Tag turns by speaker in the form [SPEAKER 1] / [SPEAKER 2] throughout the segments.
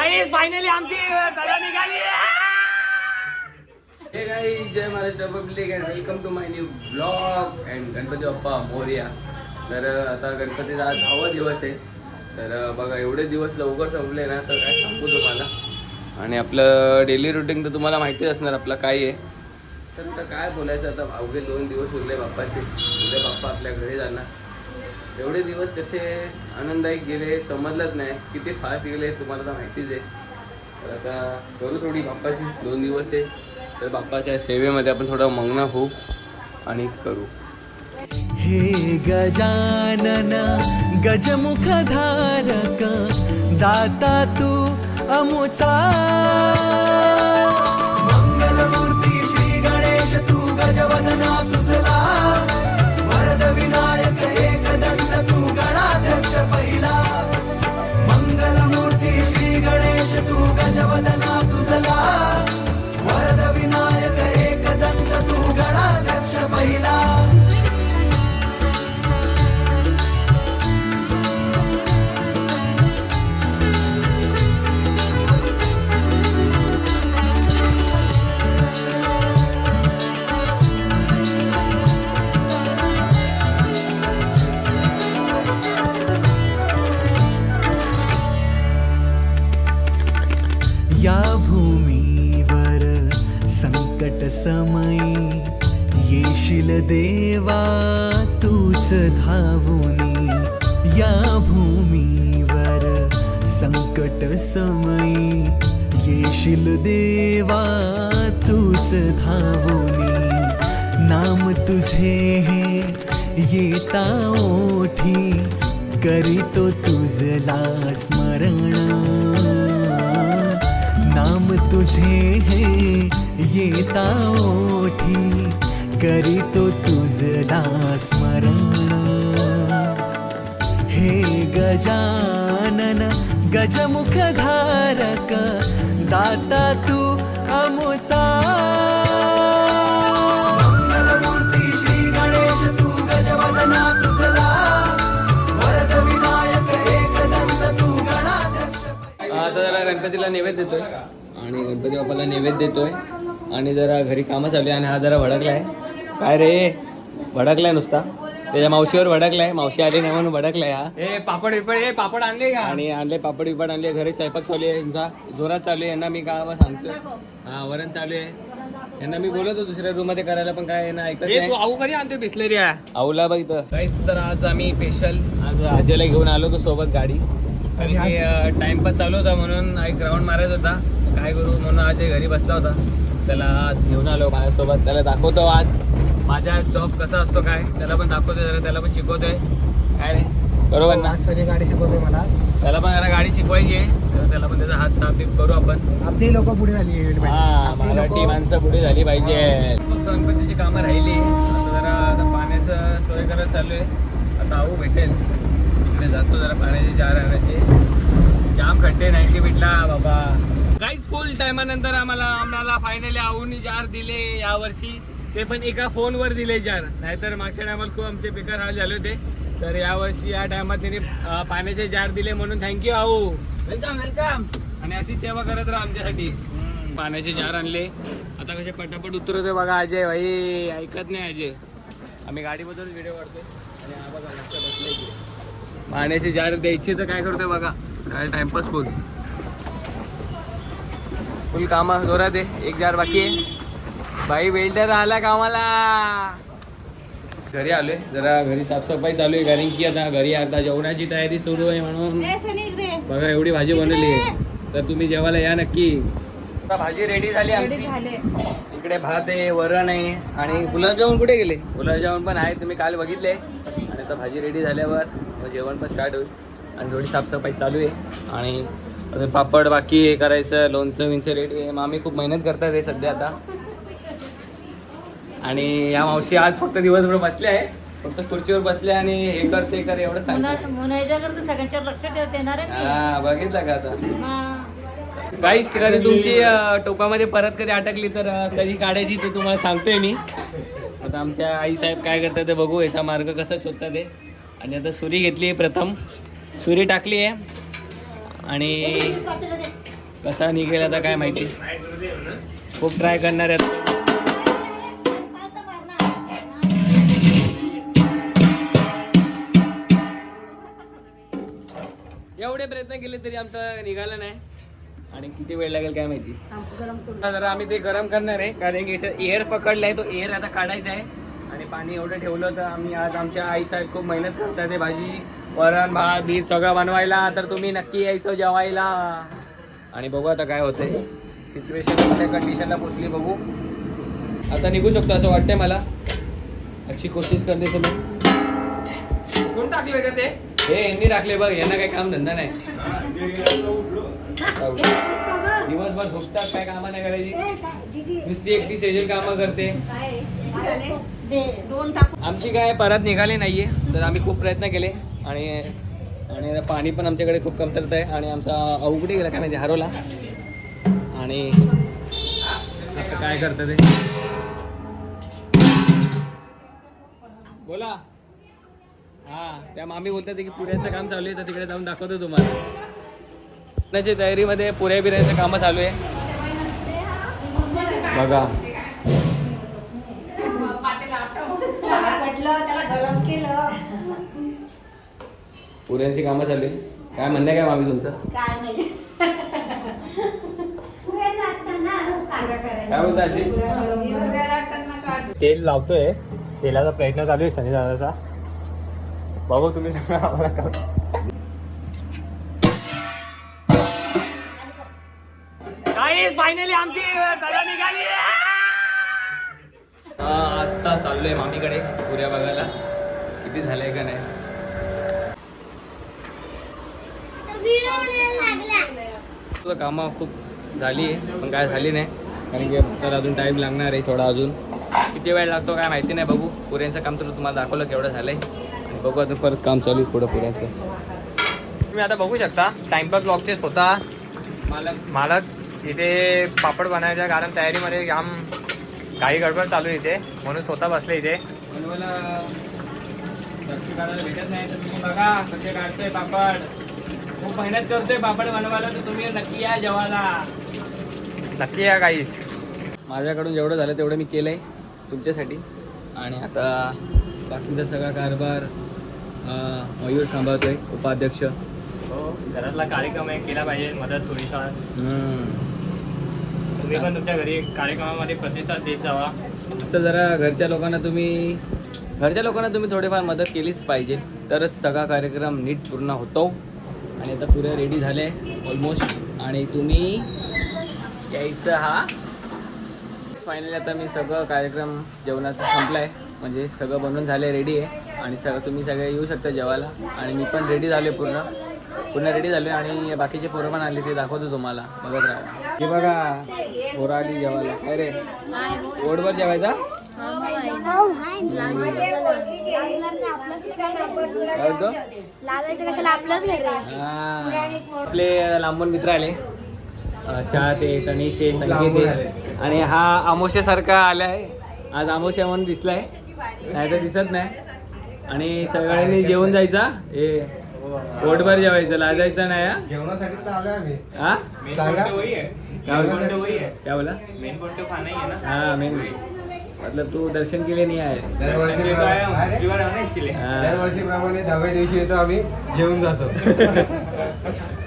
[SPEAKER 1] गाईस finally आमची तयारी निघाली.
[SPEAKER 2] हे गाईस, जय Maharashtra public and welcome to my new blog and Ganpati Bappa Morya. तर आता गणपतीचा आज 10वा दिवस आहे. तर बघा एवढे दिवस लवकर संपले ना, तर काय सांगू तुम्हाला. आणि आपलं डेली रुटीन तर तुम्हाला माहितीच असणार आपलं काय आहे. तर आता काय बोलायचं, आता अवघे 2 दिवस उरले बाप्पाचे. उद्या बाप्पा आपल्या घरी जाणार. एवढे दिवस कसे आनंददायक गेले समजलंच नाही, किती फास्ट गेले तुम्हाला तर माहितीच आहे. तर आता करू थोडी बाप्पाची 2 दिवस आहे, तर बाप्पाच्या सेवेमध्ये आपण थोडं मग्न होऊ आणि करू.
[SPEAKER 3] हे गजानन गजमुखधारक दाता तू अमुसा, मंगलमूर्ती श्री गणेश तू गजवदना तुझला, वरद विनायक एकदंत तू गणाध्यक्ष पहिला, मंगलमूर्ती श्री गणेश तू गजवदना तुझला, वरद विनायक एकदंत तू गणाध्यक्ष पहिला. या भूमीवर संकट समयी येशील देवा तूच धावूनी, या भूमीवर संकट समयी येशील देवा तूच धावूनी, नाम तुझे हे येता ओठी करीतो तुझला स्मरण, नाम तुझे हे येता ओठी करीतो तुझला स्मरण. हे गजानन गजमुखधारक दाता तू अमुचा, मंगलमूर्ती श्री गणेश तू गजवदना तुझला, वरद विनायक एकदंत तू गणाध्यक्ष.
[SPEAKER 2] आता जरा गणपतीला नैवेद्य देतोय आणि गणपती बाप्पाला नैवेद्य देतोय आणि जरा घरी कामं चालू आहे. आणि हा जरा भडकलाय. काय रे भडकलाय नुसता, त्याच्या मावशीवर भडकलाय. मावशी आली नाही म्हणून भडकलाय हा.
[SPEAKER 1] पापड विपड पापड आणले का?
[SPEAKER 2] आणि आणले पापड विपड आणले. घरी स्वयंपाक चालू आहे यांचा जोरात चालू आहे. यांना मी काय सांगतोय, हा वरण चालू आहे. यांना मी बोलतो दुसऱ्या रूम मध्ये करायला, पण काय यांना ऐकत नाही.
[SPEAKER 1] तू आऊ कधी आणतोय बिस्लेरी?
[SPEAKER 2] आऊला बघ इथं काहीच. तर आज आम्ही स्पेशल आज आजीला घेऊन आलो होतो सोबत गाडी. आणि टाइमपास चालू होता म्हणून एक राऊंड मारायचा होता. काय करू म्हणून आज घरी बसला होता. त्याला आज घेऊन आलो माझ्यासोबत. त्याला दाखवतो आज माझा जॉब कसा असतो काय, त्याला पण दाखवतोय जरा, त्याला पण शिकवतोय काय रे, बरोबर ना?
[SPEAKER 4] सगळी गाडी शिकवतोय मला.
[SPEAKER 2] त्याला पण जरा गाडी शिकवायची आहे, तर त्याला पण त्याचा हात साफ करू आपण.
[SPEAKER 4] आपली लोक पुढे झाली.
[SPEAKER 2] हा, मराठी माणसं पुढे झाली पाहिजे. गणपतीची कामं राहिली. आता जरा आता पाण्याचं सोय करत चालू आहे. आता आऊ भेटेल तिकडे जातो, जरा पाण्याची जार आणायची. जाम खड्डे 90 मिनिटला बाबा. काहीच फुल टायमानंतर आम्हाला फायनली आऊनी जार दिले यावर्षी. ते पण एका फोनवर दिले जार, नाहीतर मागच्या टायमाला खूप आमचे बेकार हाल झाले होते. तर यावर्षी या टायमात त्यांनी पाण्याचे जार दिले म्हणून थँक्यू आऊ.
[SPEAKER 1] Welcome welcome.
[SPEAKER 2] आणि अशी सेवा करत राहा आमच्यासाठी. पाण्याचे जार आणले. आता कसे पटापट उतरवतोय बघा अजय भाई. ऐकत नाही अजय. आम्ही गाडीबद्दल व्हिडिओ काढतोय आणि हा बघा लक्ष बसलं इकडे. पाण्याचे जार द्यायचे तर काय करतोय बघा, काय टाइमपास फुल कामा जोरात आहे. एक जार बाकी आहे. भाई वेल्डर आला कामाला. घरी आलोय, जरा घरी साफसफाई चालू आहे. कारण की आता घरी आता जेवणाची तयारी सुरू आहे म्हणून बघा एवढी भाजी बनवली आहे. तर तुम्ही जेवायला या नक्की. आता भाजी रेडी झाली आमची. इकडे भात आहे, वरण आहे आणि गुलाबजामुन कुठे गेले? गुलाबजामुन पण आहे, तुम्ही काल बघितले. आणि आता भाजी रेडी झाल्यावर मग जेवण पण स्टार्ट होईल. आणि थोडी साफसफाई चालू आहे. आणि अजून पापड बाकी आहे करायचं. लोणचं विंचं रेडी आहे. मामी खूप मेहनत करतात हे सध्या आता. आणि या मावशी आज फक्त दिवसभर बसले आहे, फक्त खुर्चीवर बसले आणि हे कर ते कर एवढं
[SPEAKER 5] सगळ्यांच्या लक्ष ठेवते ना रे.
[SPEAKER 2] हा, बघितलं का आता. काहीच कधी तुमची टोपामध्ये परत कधी अटकली तर कधी काढायची ते तुम्हाला सांगतोय मी. आता आमच्या आई साहेब काय करतात ते बघू, याचा मार्ग कसा शोधतात ते. आणि आता सुरी घेतली प्रथम, सुरी टाकली आहे आणि कसा निघेल आता काय माहिती, खूप ट्राय करणार आहेत. एवढे प्रयत्न केले तरी आमचं निघालं नाही आणि किती वेळ लागेल काय माहिती. जरा आम्ही ते गरम करणार आहे कारण की याच्यात एअर पकडलाय, तो एअर आता काढायचा आहे. आणि पाणी एवढं ठेवलं तर आम्ही आज आमच्या आई साहेब खूप मेहनत करतात ते भाजी वरण भात बीत सगळं बनवायला, तर तुम्ही नक्की यायचं जेवायला. आणि बघू आता काय होतंय, सिच्युएशन कोणत्या कंडिशनला पोचली बघू. आता निघू शकतो असं वाटतंय मला. अच्छी कोशिश करते तुम्ही.
[SPEAKER 1] कोण टाकले का ते?
[SPEAKER 2] हे यांनी टाकले बघ, यांना काही काम धंदा नाही. दिवसभर झोपतात, काय कामं नाही करायची, नुसती एकटी सेजल कामं करते. आमची काय परत निघाली नाहीये, तर आम्ही खूप प्रयत्न केले आणि आणि पाणी पण आमच्याकडे खूप कमतरत आहे. आणि आमचा अवघडी गेला काय म्हणजे हरवला. आणि आता काय करतं ते बोला. हा, त्या मामी बोलतात की पुऱ्याचं काम चालू आहे, तर तिकडे जाऊन दाखवतो तुम्हाला. त्याची तयारीमध्ये पुऱ्या बिऱ्याचं कामं चालू आहे बघा. पुऱ्यांची कामं चालू आहे. काय म्हणणं आहे काय मामी तुमचं? काय बोलता आजी?
[SPEAKER 4] तेल लावतोय, तेलाचा प्रयत्न चालू आहे सनी दादाचा. बाबा तुम्ही सांगा आम्हाला काय.
[SPEAKER 1] फायनली आमची तला निघाली.
[SPEAKER 2] आत्ता चाललोय मामीकडे पुऱ्या बघायला किती झालंय का नाही. कामं खूप झाली आहे पण काय झाली नाही कारण की तर अजून टाईम लागणार आहे थोडा. अजून किती वेळ लागतो काय माहिती नाही. बघू. पुऱ्यांचं काम तर तुम्हाला दाखवलं केवढं झालंय आणि बघू आता परत काम चालू आहे पुढं पुऱ्यांचं.
[SPEAKER 1] तुम्ही आता बघू शकता टाइमपास ब्लॉगचे स्वतः मालक इथे पापड बनायच्या कारण तयारीमध्ये जाम काही गडबड चालू आहे इथे, म्हणून स्वतः बसले इथे.
[SPEAKER 2] बनवायला जास्त काढायला भेटत नाही तर तुम्ही बघा कसे काढतोय पापड. खूप मेहनत करतोय पापड बनवायला, तर तुम्ही नक्की या जेवायला.
[SPEAKER 1] नक्की या काहीच.
[SPEAKER 2] माझ्याकडून जेवढं झालं तेवढं मी केलं आहे तुमच्यासाठी. आणि आता बाकीचा सगळा कारभार मयूर सांभाळतोय, उपाध्यक्ष.
[SPEAKER 1] हो, घरातला कार्यक्रम आहे, केला पाहिजे मदत थोडीशा. तुम्ही पण तुमच्या घरी कार्यक्रमामध्ये प्रतिसाद देत जावा.
[SPEAKER 2] असं जरा घरच्या लोकांना तुम्ही थोडीफार मदत केलीच पाहिजे, तरच सगळा कार्यक्रम नीट पूर्ण होतो. आणि आता पुऱ्या रेडी झाले ऑलमोस्ट आणि तुम्ही यायचं. हा फायनली आता मी सगळं कार्यक्रम जेवणाचं संपलं आहे, म्हणजे सगळं बनवून झालं आहे, रेडी आहे. आणि तुम्ही सगळे येऊ शकता जेवायला. आणि मी पण रेडी झालो आहे, पूर्ण रेडी झालो आहे. आणि बाकीचे पोरं पण आले, ते दाखवतो तुम्हाला, बघत राहा. हे बघा पोरं आली जेवायला. काय रे पोटभर जेवायचा? आपले लांबून मित्र आले, चहा ते तनिष संकेत आहे. आणि हा आमोशासारखा आला आहे आज, आमोशा म्हणून दिसलाय, नाही तर दिसत नाही. आणि सगळ्यांनी जेवून जायचा, हे पोटभर जेवायचं, लाजायचं नाही. हा
[SPEAKER 4] जेवणासाठी तर आलोय आम्ही.
[SPEAKER 2] हा क्या बोला?
[SPEAKER 1] मेन पॉइंट खाना ही है ना.
[SPEAKER 2] हा मेन मतलब तू दर्शन केले नाही आहे.
[SPEAKER 4] दरवर्षीप्रमाणे 10व्या दिवशी येतो आम्ही, जेवून जातो.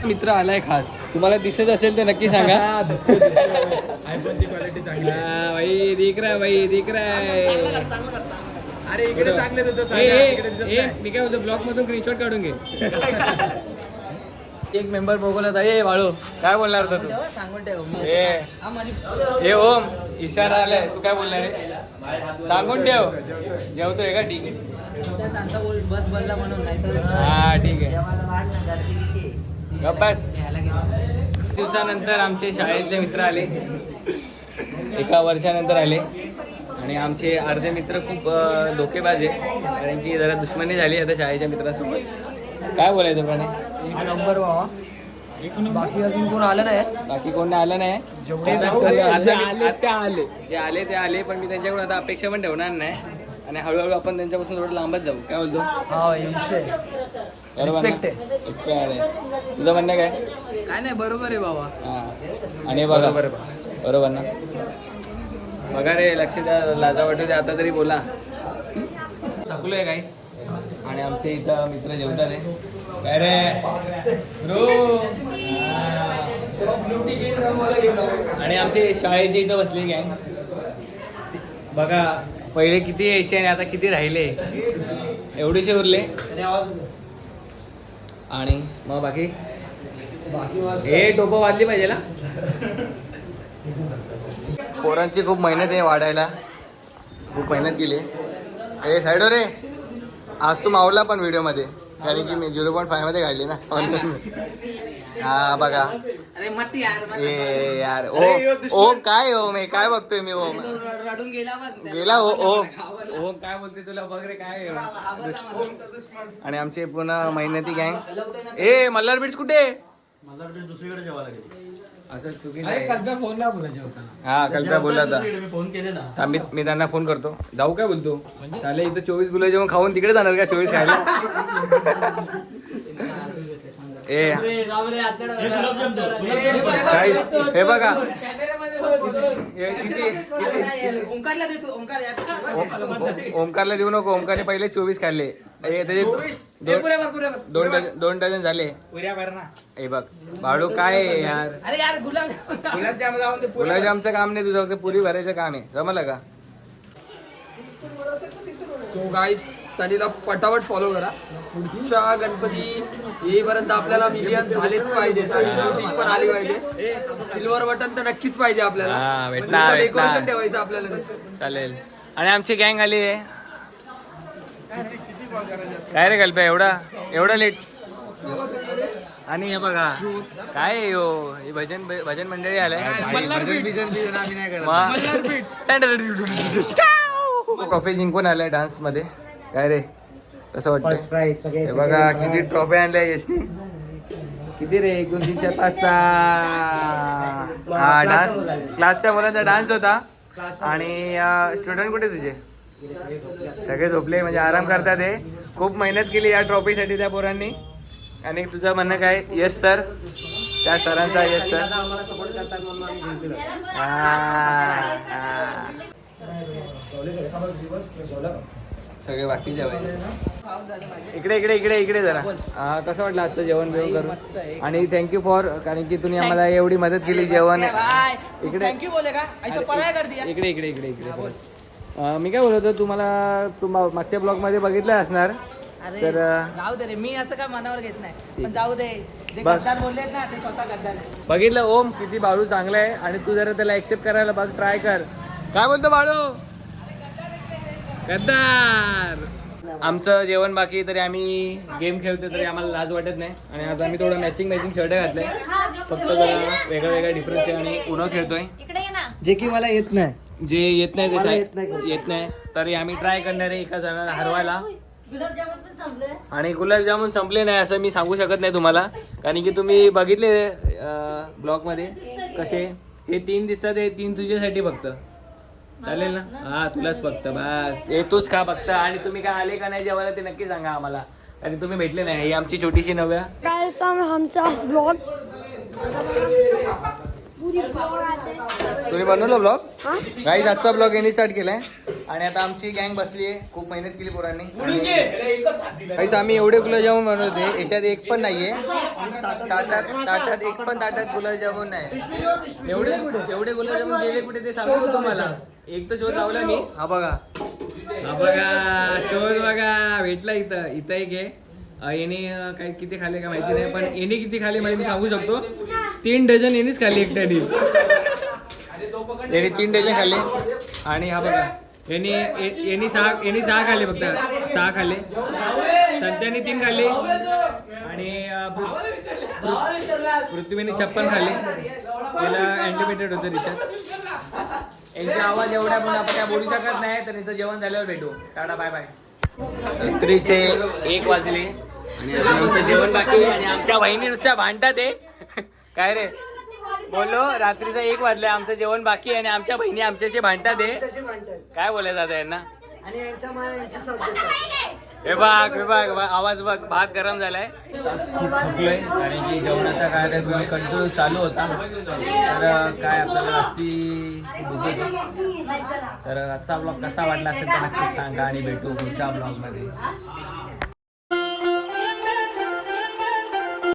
[SPEAKER 2] मित्र आलाय खास, तुम्हाला दिसत असेल तर नक्की सांगा.
[SPEAKER 4] आयफोनची क्वालिटी चांगली आहे.
[SPEAKER 2] भाई दिख रहा है, भाई दिख रहा है.
[SPEAKER 4] अरे इकडे चांगले होतं.
[SPEAKER 2] मी काय बोलतो, ब्लॉग मधून स्क्रीनशॉट काढून घे. एक मेंबर बघवला था. ए वाळू काय बोलणार होता तू? सांगून ठेव. ए ओम इशारा आलाय, तू काय बोलणार आहे? सांगून ठेव. जेवतोय का? ठीक आहे.
[SPEAKER 6] बस बोलला म्हणून नाही तर
[SPEAKER 2] हा ठीक आहे. गप्पास. दिवसानंतर आमचे शाळेतले मित्र आले, एका वर्षानंतर आले. आणि आमचे अर्धे मित्र खूप धोकेबाज आहे कारण की जरा दुश्मनी झाली आता शाळेच्या मित्रासोबत. काय बोलायचं प्राणे?
[SPEAKER 6] एक नंबर बाबा. बाकी अजून कोण आलं नाही.
[SPEAKER 2] बाकी कोण आलं नाही.
[SPEAKER 6] जेवढे
[SPEAKER 2] जे आले ते आले, पण मी त्यांच्याकडून आता अपेक्षा पण ठेवणार नाही. आणि हळूहळू आपण त्यांच्यापासून थोडं लांबच जाऊ. काय बोलतो?
[SPEAKER 6] हा विषय
[SPEAKER 2] बरोबर ना?
[SPEAKER 6] Respect आहे.
[SPEAKER 2] Respect आहे. तुझं म्हणणं काय?
[SPEAKER 6] काय नाही बरोबर आहे बाबा.
[SPEAKER 2] हां आणि बघा बरोबर ना. बघा रे, लक्ष द्या, लाजा वाटू दे, आता तरी बोला. थकलो आहे गाईस आणि आमचे इथं मित्र जेवतात आहे. काय रे ब्रो. आणि आमचे शाळेचे इथं बसले गँग. बघा पहिले किती यायचे आणि आता किती राहिले, एवढेसे उरले. आणि मग बाकी हे टोपं वाजली पाहिजे ना. पोरांची खूप मेहनत आहे वाढायला, खूप मेहनत केली. ए साईडवर रे, आज तू मावला पण व्हिडिओमध्ये, कारण की मी 0.5 मध्ये काढली ना. हा बघा. ए यार ओम काय ओम हे काय बघतोय मी. ओम गेला ओम काय बोलते तुला, बघ रे काय. आणि आमचे पुन्हा मेहनती गँग. ए मल्हार बीट्स कुठे? असं चुकीचं आहे. हा कल्प्या बोलला होता. मी त्यांना फोन करतो. जाऊ काय बोलतो चालेल. इथं 24 गुलाबजामुन खाऊन तिकडे जाणार का 24 खायला. ए हे बघा ओमकारला देऊ नको. ओमकारने पहिले 24 खाल्ले. दोन डझन झाले. हे बघ बाळू काय यार. गुलाबजामचं काम नाही तुझं, फक्त पुरी भरायचं काम आहे. जमलं का?
[SPEAKER 6] सो गाईज सनीला पटापट फॉलो करा. पुढच्या गणपती येईपर्यंत आपल्याला मिलियन झालेच पाहिजे आणि shooting पण आली पाहिजे. सिल्वर बटन तर नक्कीच पाहिजे आपल्याला. डेकोरेशन ठेवायचं आपल्याला.
[SPEAKER 2] चालेल. आणि आमची गँग आली आहे. काय रे कल्प्या एवढा लेट. आणि हे बघा काय हे भजन मंडळी आलंय. ट्रॉफी जिंकून आलाय डान्स मध्ये. काय रे कसं वाटतं? हे बघा किती ट्रॉफी आणल्या यशनी. किती रे 1 2 3 4 5 6. हा डान्स क्लासच्या मुलांचा डान्स होता. आणि स्टुडंट कुठे तुझे? सगळे झोपले म्हणजे आराम करतात. हे खूप मेहनत केली या ट्रॉफीसाठी त्या पोरांनी. आणि तुझं म्हणणं काय? Yes sir. त्या सरांचा येस सर. सगळे बाकीचे इकडे जरा. कसं वाटलं आजचं जेवण बिवण करून? आणि थँक्यू फॉर, कारण की तुम्ही आम्हाला एवढी मदत केली जेवण. इकडे मी काय बोलतो तुम्हाला मागच्या ब्लॉग मध्ये बघितलं असणार. तर
[SPEAKER 6] जाऊ दे रे, मी असं काय मनावर घेत नाही, पण जाऊ दे. जे गद्दार बोललेत ना ते स्वतः गद्दार आहे.
[SPEAKER 2] बघितलं ओम किती बाळू चांगला आहे. आणि तू जरा त्याला ऍक्सेप्ट करायला बघ, ट्राय कर. काय बोलतो बाळू? गद्दार. आमचं जेवण बाकी तरी आम्ही गेम खेळतो तरी आम्हाला लाज वाटत नाही. आणि आज आम्ही थोडं मॅचिंग शर्ट घातलंय, फक्त जरा वेगळा डिफरन्स आहे. आणि उन्हा खेळतोय
[SPEAKER 6] जे की मला येत नाही.
[SPEAKER 2] जे येत नाही तरी आम्ही ट्राय करणार आहे एका जणाला हरवायला. आणि गुलाबजामुन संपले नाही असं मी सांगू शकत नाही तुम्हाला, कारण की तुम्ही बघितले ब्लॉग मध्ये कसे हे 3 दिसतात. हे 3 तुझ्यासाठी फक्त. चालेल ना? हा तुलाच फक्त बस. हे तूच खा फक्त. आणि तुम्ही काय आले का नाही जेवायला ते नक्की सांगा आम्हाला, आणि तुम्ही भेटले नाही. ही आमची छोटीशी नव्या
[SPEAKER 7] काय आमचा ब्लॉग
[SPEAKER 2] तुम्ही बनवलं ब्लॉग. गाईज आजचा ब्लॉग यांनी स्टार्ट केलाय. आणि आता आमची गँग बसली आहे. खूप मेहनत केली पोरांनी. गाईज आम्ही एवढे गुलाबजामुन बनवते, याच्यात एक पण नाहीये ताटात. एक पण ताटात गुलाबजामुन नाही. एवढे गुलाबजामुन गेले कुठे ते सांगतो तुम्हाला. एक तर शोध लावला मी. हा बघा शोध बघा भेटला. इथं एक आहे. याने काय किती खाल्ले का माहिती नाही, पण याने किती खाल्ले माहिती मी सांगू शकतो. 3 डझन यांनीच खाल्ली एकट्याने. याने 3 डझन खाल्ले. आणि हा बघा यांनी 6 खाल्ले, फक्त 6 खाल्ले. संत्याने 3 खाल्ले. आणि पृथ्वीने 56 खाल्ले. त्याला अँटिमेटेड होतं रिचार्ज. यांचा आवाज एवढा पण आपण काय बोलू शकत नाही. तर इथं जेवण झाल्यावर भेटू. Tata bye bye. रात्रीचे 1 वाजले आणि आमचं जेवण बाकी. आणि आमच्या बहिणी नुसत्या भांडतात आहे. काय रे बोललो, रात्रीचा 1 वाजले, आमचं जेवण बाकी आणि आमच्या बहिणी आमच्याशी भांडतात आहे. काय बोलायचं आता यांना?
[SPEAKER 3] आणि यांच्या माया यांची साथ देतात.
[SPEAKER 1] हे बघ आवाज बघ, भात गरम झालाय.
[SPEAKER 2] खूप थकलोय कारण की जेवणाचा कार्यक्रम कंटिन्यू चालू होता. तर काय आपल्याला अशी भूक होती. तर आजचा ब्लॉग कसा वाटला असेल तर नक्कीच सांगा आणि भेटू पुढच्या ब्लॉगमध्ये.